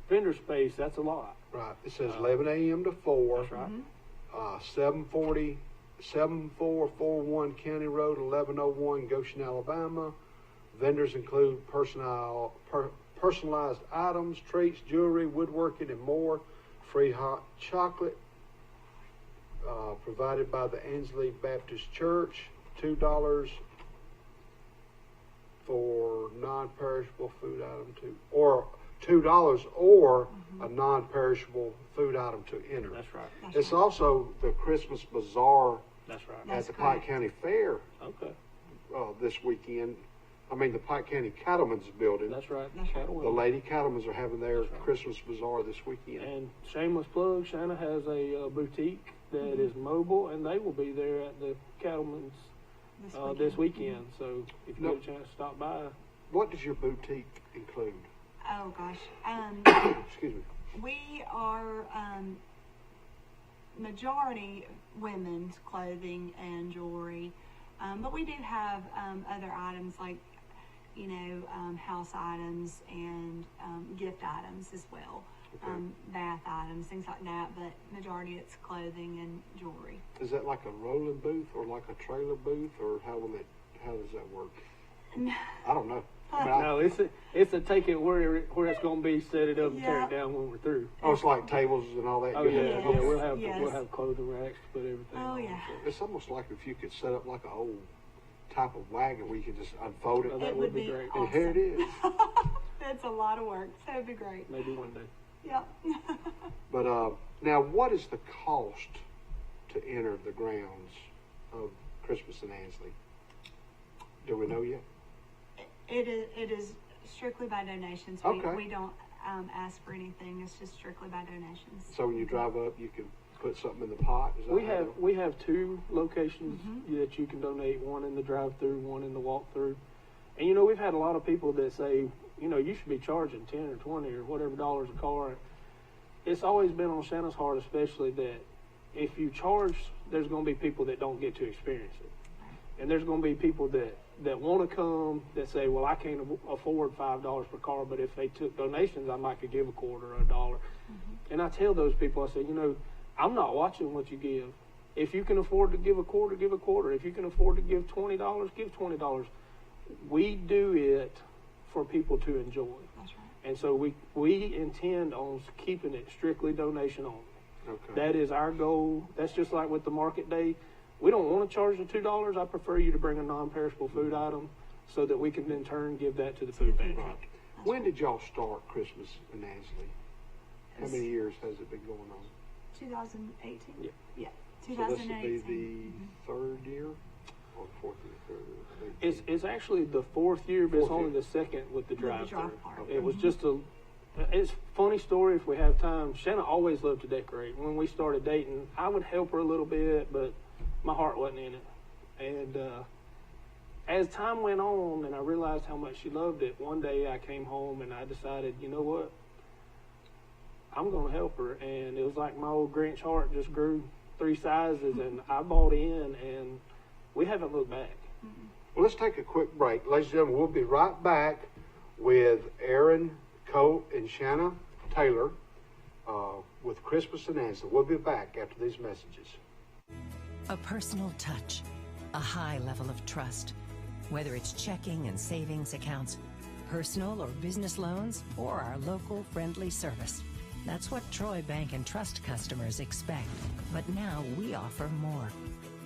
vendor space, that's a lot. Right. It says 11 a.m. to 4. That's right. 7441 County Road, 1101 Goshen, Alabama. Vendors include personalized items, treats, jewelry, woodworking, and more. Free hot chocolate provided by the Ansley Baptist Church. $2 for non-perishable food item or $2 or a non-perishable food item to enter. That's right. It's also the Christmas Bazaar That's right. at That's the correct. Pike County Fair Okay. this weekend. I mean, the Pike County Cattlemen's Building. That's right. That's right. Cattle The Wing. Lady Cattlemen's are having their That's right. Christmas Bazaar this weekend. And shameless plug, Shanna has a boutique that is mobile, and they will be there at the Cattlemen's this weekend. So if you No. get a chance to stop by, What does your boutique include? Oh, gosh. Excuse me. We are majority women's clothing and jewelry, but we do have other items like, house items and gift items as well, Okay. bath items, things like that. But majority it's clothing and jewelry. Is that like a rolling booth or like a trailer booth, or how does that work? I don't know. I mean, no, it's a take it where it's going to be, set it up, and tear it Yeah. down when we're through. it's like tables and all that. Oh You yeah, have- yeah. Yes. We'll have clothing racks to put everything. Oh, on, yeah. so. It's almost like if you could set up like an old type of wagon where you could just unfold it. Oh, that It would be great. And here it is. It's a lot of work, so it'd be great. Maybe one day. Yep. But now, what is the cost to enter the grounds of Christmas in Ansley? Do we know yet? It is strictly by donations. Okay. We don't ask for anything. It's just strictly by donations. So when you drive up, you can put something in the pot. Is that how We have 2 locations that you can donate. One in the drive-through, one in the walk-through. And we've had a lot of people that say, you should be charging 10 or 20 or whatever dollars a car. It's always been on Shanna's heart, especially that if you charge, there's going to be people that don't get to experience it, and there's going to be people that want to come that say, well, I can't afford $5 per car, but if they took donations, I might could give a quarter or $1. And I tell those people, I say, I'm not watching what you give. If you can afford to give a quarter, give a quarter. If you can afford to give $20, give $20. We do it for people to enjoy. That's right. And so we intend on keeping it strictly donation only. Okay. That is our goal. That's just like with the market day. We don't want to charge the $2. I prefer you to bring a non-perishable food item so that we can in turn give that to the food bank. Right. When did y'all start Christmas in Ansley? How many years has it been going on? 2018? Yeah. Yeah. So this would 2018. be the third year or fourth year? Third, It's actually the 4th year, but it's Fourth only year. the 2nd with the With the drive-through. drive part. It was just it's a funny story if we have time. Shanna always loved to decorate. When we started dating, I would help her a little bit, but my heart wasn't in it. And as time went on and I realized how much she loved it, one day I came home and I decided, you know what? I'm going to help her. And it was like my old Grinch heart just grew 3 sizes, and I bought in, and we haven't looked back. Well, let's take a quick break. Ladies and gentlemen, we'll be right back with Aaron, Colt, and Shanna Taylor with Christmas and Ansley. We'll be back after these messages. A personal touch, a high level of trust. Whether it's checking and savings accounts, personal or business loans, or our local friendly service. That's what Troy Bank and Trust customers expect. But now we offer more.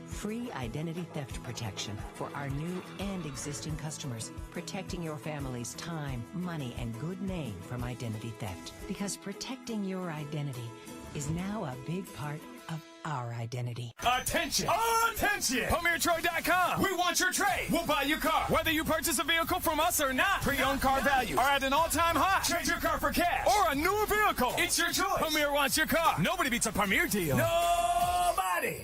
Free identity theft protection for our new and existing customers, protecting your family's time, money, and good name from identity theft. Because protecting your identity is now a big part of our identity. Attention! Attention! PremierTroy.com. We want your trade. We'll buy your car. Whether you purchase a vehicle from us or not. Pre-owned car values are at an all-time high. Trade your car for cash or a newer vehicle. It's your choice. Premier wants your car. Nobody beats a Premier deal. Nobody!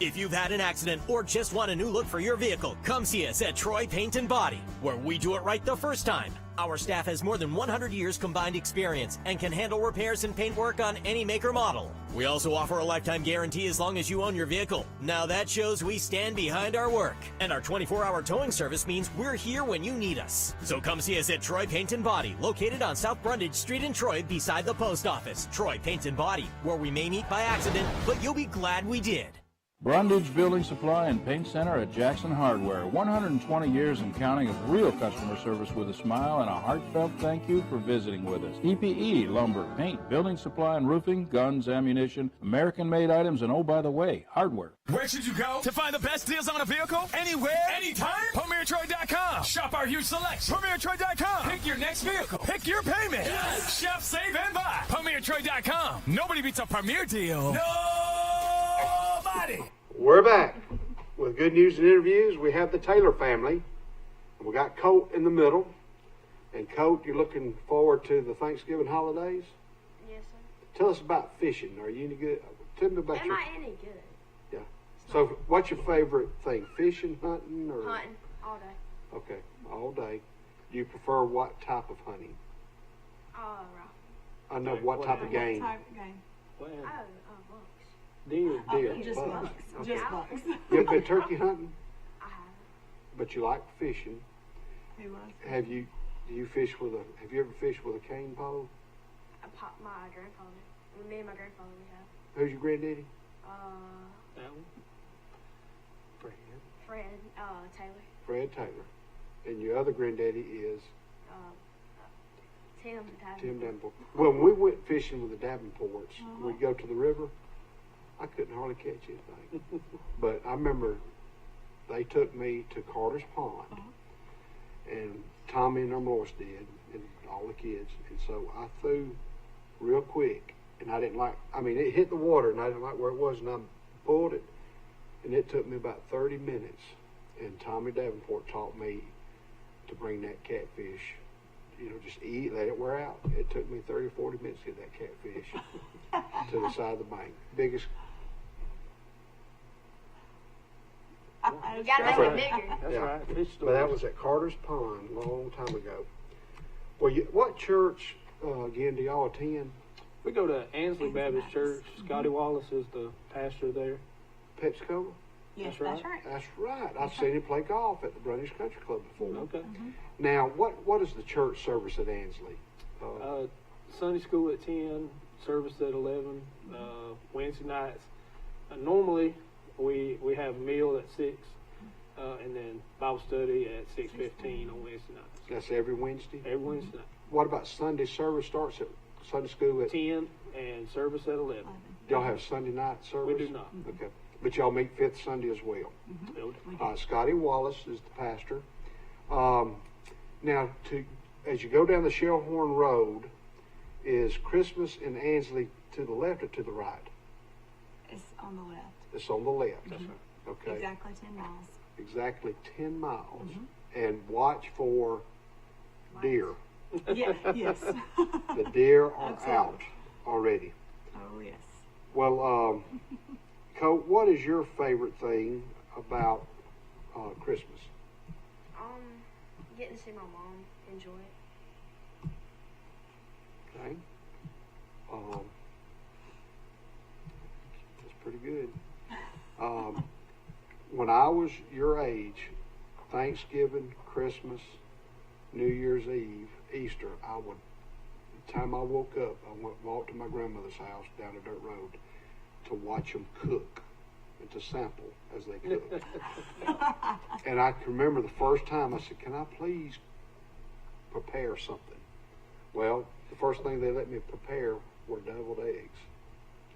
If you've had an accident or just want a new look for your vehicle, come see us at Troy Paint and Body, where we do it right the first time. Our staff has more than 100 years combined experience and can handle repairs and paint work on any make or model. We also offer a lifetime guarantee as long as you own your vehicle. Now that shows we stand behind our work. And our 24-hour towing service means we're here when you need us. So come see us at Troy Paint and Body, located on South Brundage Street in Troy beside the post office. Troy Paint and Body, where we may meet by accident, but you'll be glad we did. Brundage Building Supply and Paint Center at Jackson Hardware. 120 years and counting of real customer service with a smile and a heartfelt thank you for visiting with us. EPE, lumber, paint, building supply and roofing, guns, ammunition, American-made items, and oh, by the way, hardware. Where should you go to find the best deals on a vehicle? Anywhere, anytime? PremierTroy.com. Shop our huge selection. PremierTroy.com. Pick your next vehicle. Pick your payment. Yes. Shop, save, and buy. PremierTroy.com. Nobody beats a Premier deal. Nobody. We're back with good news and interviews. We have the Taylor family. We got Colt in the middle. And Colt, you're looking forward to the Thanksgiving holidays? Yes, sir. Tell us about fishing. Are you any good? Tell me about Am I any good? Yeah. So what's your favorite thing? Fishing, hunting, or? Hunting all day. Okay, all day. Do you prefer what type of hunting? Right. I know what type of game. What type of game? Well, Bucks. deer, Just bucks. bucks. Okay. Just bucks. You ever been turkey hunting? I have. But you like fishing. Who was? Have you ever fished with a cane pole? My grandfather. Me and my grandfather we have. Who's your granddaddy? That one. Fred, Taylor. Fred Taylor. And your other granddaddy is Tim Tim Davenport. Well, when we went fishing with the Davenports, we'd go to the river. I couldn't hardly catch anything. But I remember they took me to Carter's Pond, and Tommy and Morris did, and all the kids. And so I threw real quick, and I didn't like, it hit the water, and I didn't like where it was, and I pulled it, and it took me about 30 minutes. And Tommy Davenport taught me to bring that catfish, just eat, let it wear out. It took me 30 or 40 minutes to get that catfish to the side of the bank. Biggest. We gotta make it bigger. That's Yeah. right. Fish But that stores. was at Carter's Pond a long time ago. Well, what church, again, do y'all attend? We go to Ansley Baptist Church. Scotty Wallace is the pastor there. Pensacola? Yes, That's right. that's right. That's right. I've seen him play golf at the Brundage Country Club before. Okay. Now, what is the church service at Ansley? Sunday school at 10, service at 11, Wednesday nights. Normally, we have a meal at 6, and then Bible study at 6:15 on Wednesday nights. That's every Wednesday? Every Wednesday night. What about Sunday service starts at Sunday school at 10 and service at 11. y'all have Sunday night service? We do not. Okay. But y'all meet fifth Sunday as well. Scotty Wallace is the pastor. Now, as you go down the Shellhorn Road, is Christmas in Ansley to the left or to the right? It's on the left. It's on the left. That's right. Okay. Exactly 10 miles. Exactly 10 miles. And watch for deer. Yeah, yes. The deer are Absolutely. out already. Oh, yes. Well, Colt, what is your favorite thing about Christmas? Getting to see my mom enjoy it. Okay. That's pretty good. When I was your age, Thanksgiving, Christmas, New Year's Eve, Easter, the time I woke up, I walked to my grandmother's house down a dirt road to watch them cook and to sample as they cook. And I can remember the first time I said, "Can I please prepare something?" Well, the first thing they let me prepare were deviled eggs.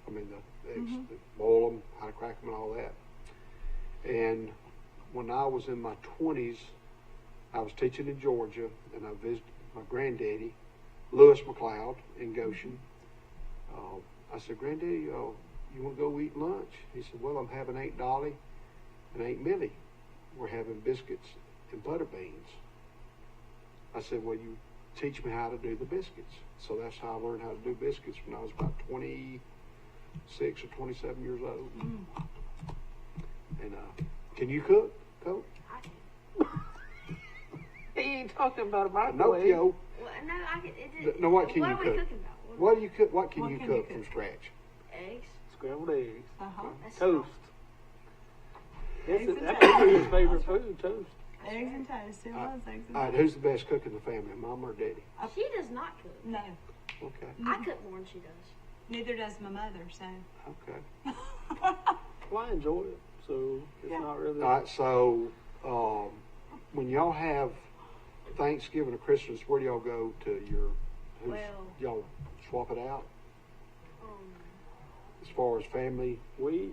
I mean, the eggs, boil them, how to crack them and all that. And when I was in my 20s, I was teaching in Georgia, and I visited my granddaddy, Lewis McLeod, in Goshen. I said, "Granddaddy, you want to go eat lunch?" He said, "Well, I'm having Aunt Dolly and Aunt Millie. We're having biscuits and butter beans." I said, "Well, you teach me how to do the biscuits." So that's how I learned how to do biscuits when I was about 26 or 27 years old. And can you cook, Coach? I can. He ain't talking about a Nope, microwave. Well, no, I can. No, what can what you are we cook? cooking about? What do you cook? What can What you can cook you from cook? scratch? Eggs. Scrambled eggs. Uh-huh. That's Toast. Eggs and That's toast. his favorite food, toast. Eggs and toast. It was eggs and All right, toast. who's the best cook in the family, Mom or Daddy? She does not cook. No, Okay, I cook more than she does. neither does my mother, so. okay. Well, I enjoy it, so it's Yeah. not really. All right, so when y'all have Thanksgiving or Christmas, where do y'all go to your? Well- y'all swap it out Um, as far as family. We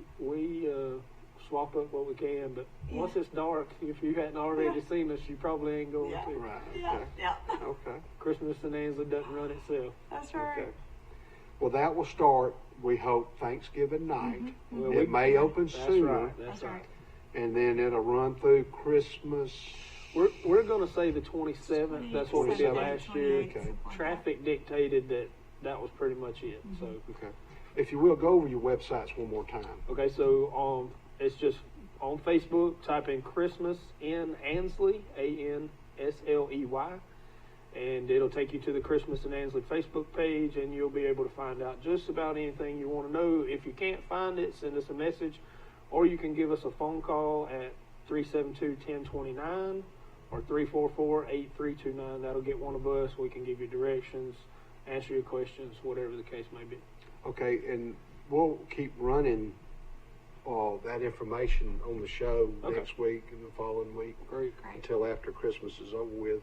swap up what we can, but once it's dark, if you hadn't already seen us, you probably ain't going Yeah. to. Right. Yeah, Okay. yeah. Okay. Christmas in Ansley doesn't run itself. That's right. Okay. Well, that will start, we hope, Thanksgiving night. Well, It may open That's sooner, right. That's right. and then it'll run through Christmas. We're going to say the 27th. That's what we did 27th, last year. 28th, Okay. something like Traffic dictated that was pretty much it. So Okay. If you will, go over your websites one more time. okay, so it's just on Facebook. Type in Christmas in Ansley, ANSLEY, and it'll take you to the Christmas in Ansley Facebook page, and you'll be able to find out just about anything you want to know. If you can't find it, send us a message, or you can give us a phone call at 372-1029 or 344-8329. That'll get one of us. We can give you directions, answer your questions, whatever the case may be. Okay, and we'll keep running that information on the show Okay. next week and the following week. Great. Until after Christmas is over with.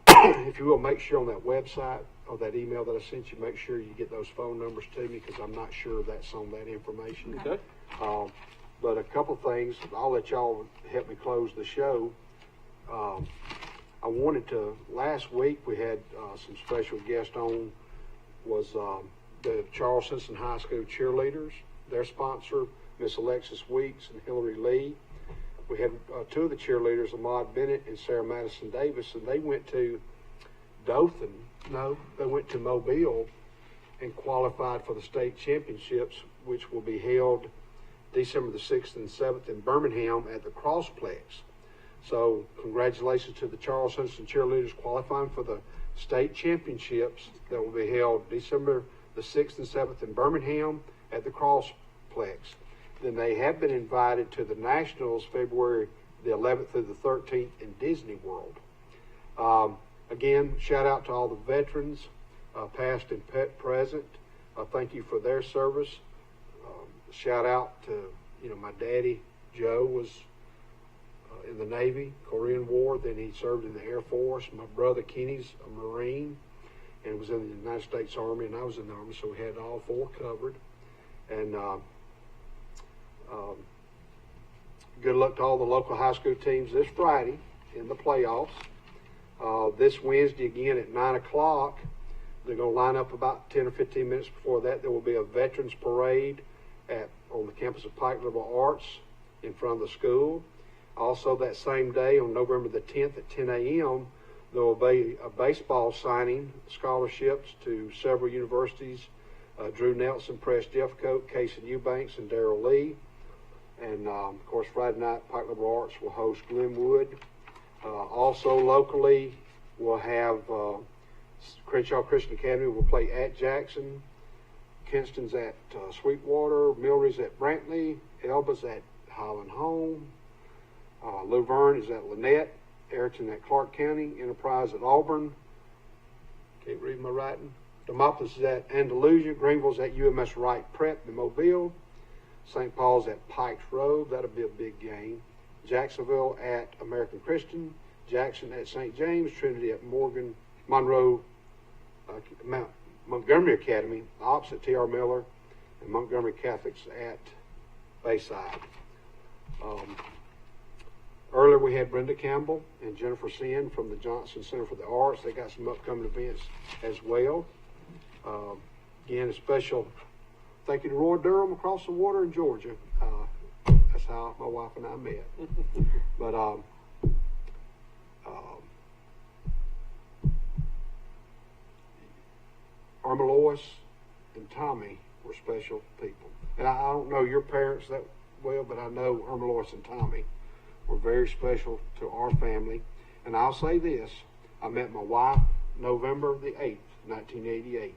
If you will, make sure on that website or that email that I sent you, make sure you get those phone numbers to me, because I'm not sure that's on that information. Okay. But a couple things, I'll let y'all help me close the show. I wanted to, last week we had some special guests on, was the Charles Simpson High School cheerleaders. Their sponsor, Miss Alexis Weeks and Hillary Lee. We had two of the cheerleaders, Ahmad Bennett and Sarah Madison Davis, and they went to Dothan. No, they went to Mobile and qualified for the state championships, which will be held December the 6th and 7th in Birmingham at the Crossplex. So congratulations to the Charles Simpson cheerleaders qualifying for the state championships that will be held December the 6th and 7th in Birmingham at the Crossplex. Then they have been invited to the Nationals February the 11th through the 13th in Disney World. Again, shout out to all the veterans, past and present. Thank you for their service. Shout out to, my daddy, Joe, was in the Navy, Korean War. Then he served in the Air Force. My brother, Kenny's a Marine. and was in the United States Army, and I was in the Army, so we had all four covered. And good luck to all the local high school teams this Friday in the playoffs. This Wednesday again at 9 o'clock. They're going to line up about 10 or 15 minutes before that. There will be a veterans parade on the campus of Pike Liberal Arts in front of the school. Also that same day, on November the 10th at 10 a.m., there will be a baseball signing, scholarships to several universities, Drew Nelson, Press Jeffcoat, Casey Eubanks, and Darrell Lee. And, of course, Friday night, Pike Liberal Arts will host Glenwood. Also locally, we'll have Crenshaw Christian Academy will play at Jackson. Kinston's at Sweetwater. Milry's at Brantley. Elba's at Highland Home. Luverne is at Lynette. Ayrton at Clark County. Enterprise at Auburn. Can't read my writing. Demopolis is at Andalusia. Greenville's at UMS Wright Prep in Mobile. St. Paul's at Pikes Road. That'll be a big game. Jacksonville at American Christian. Jackson at St. James. Trinity at Montgomery Academy, opposite T.R. Miller, and Montgomery Catholics at Bayside. Earlier we had Brenda Campbell and Jennifer Sin from the Johnson Center for the Arts. They got some upcoming events as well. Again, a special thank you to Roy Durham across the water in Georgia. That's how my wife and I met. But Irma Lois and Tommy were special people. And I don't know your parents that well, but I know Irma Lois and Tommy were very special to our family. And I'll say this, I met my wife November the 8th, 1988.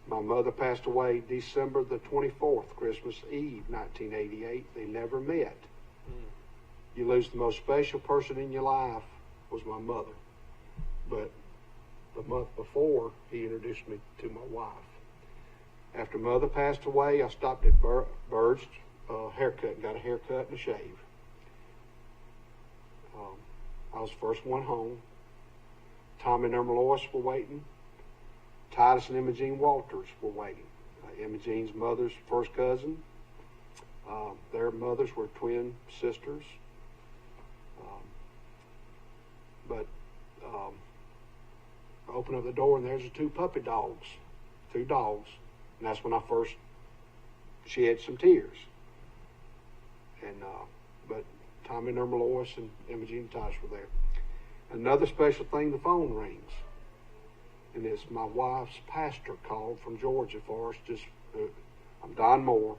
My mother passed away December the 24th, Christmas Eve, 1988. They never met. You lose the most special person in your life was my mother. But the month before, he introduced me to my wife. After Mother passed away, I stopped at Bird's haircut, got a haircut and a shave. I was the first one home. Tom and Irma Lois were waiting. Titus and Imogene Walters were waiting. Imogene's mother's first cousin. Their mothers were twin sisters. I opened up the door and there's the two puppy dogs, two dogs. And that's when I first shed some tears. And, but Tommy and Irma Lois and Imogene and Titus were there. Another special thing, the phone rings. And it's my wife's pastor called from Georgia, Forrest. I'm Don Moore.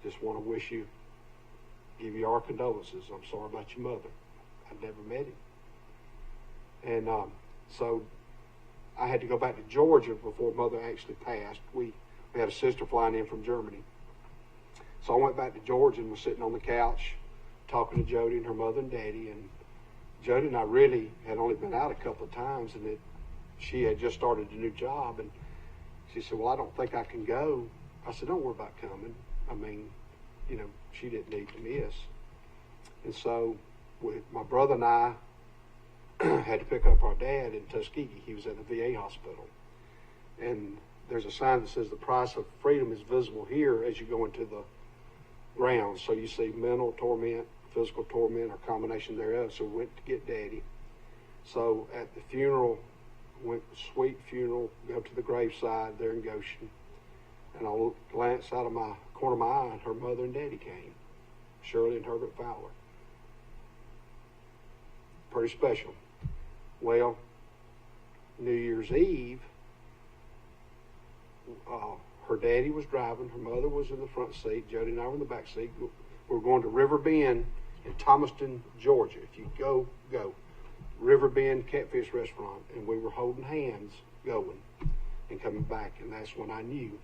Just want to give you our condolences. I'm sorry about your mother. I'd never met him. And so I had to go back to Georgia before Mother actually passed. We had a sister flying in from Germany. So I went back to Georgia and was sitting on the couch talking to Jody and her mother and daddy. And Jody and I really had only been out a couple of times, and she had just started a new job. And she said, well, I don't think I can go. I said, don't worry about coming. I mean, she didn't need to miss. And so my brother and I had to pick up our dad in Tuskegee. He was at the VA hospital. And there's a sign that says the price of freedom is visible here as you go into the grounds. So you see mental torment, physical torment, or combination thereof. So we went to get Daddy. So at the funeral, sweet funeral, go to the graveside there in Goshen. And I'll glance out of my corner of my eye, and her mother and Daddy came, Shirley and Herbert Fowler. Pretty special. Well, New Year's Eve, her daddy was driving, her mother was in the front seat, Jody and I were in the back seat. We were going to River Bend in Thomaston, Georgia. If you go. River Bend Catfish Restaurant, and we were holding hands going and coming back, and that's when I knew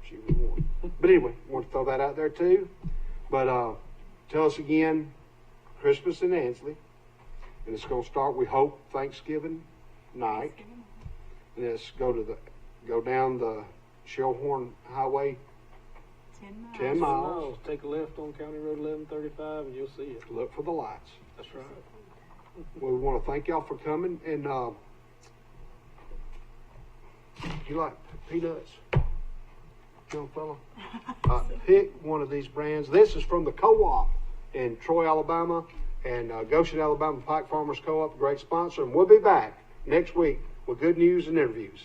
she was one. But anyway, I want to throw that out there too. But tell us again, Christmas in Ansley, and it's going to start, we hope, Thanksgiving night, and it's go down the Shellhorn Highway 10 miles. Take a left on County Road 1135 and you'll see it. Look for the lights. That's right. Well, we want to thank y'all for coming, and You like peanuts, young fella? Pick one of these brands. This is from the co-op in Troy, Alabama, and Goshen, Alabama Pike Farmers Co-op, great sponsor. And we'll be back next week with good news and interviews.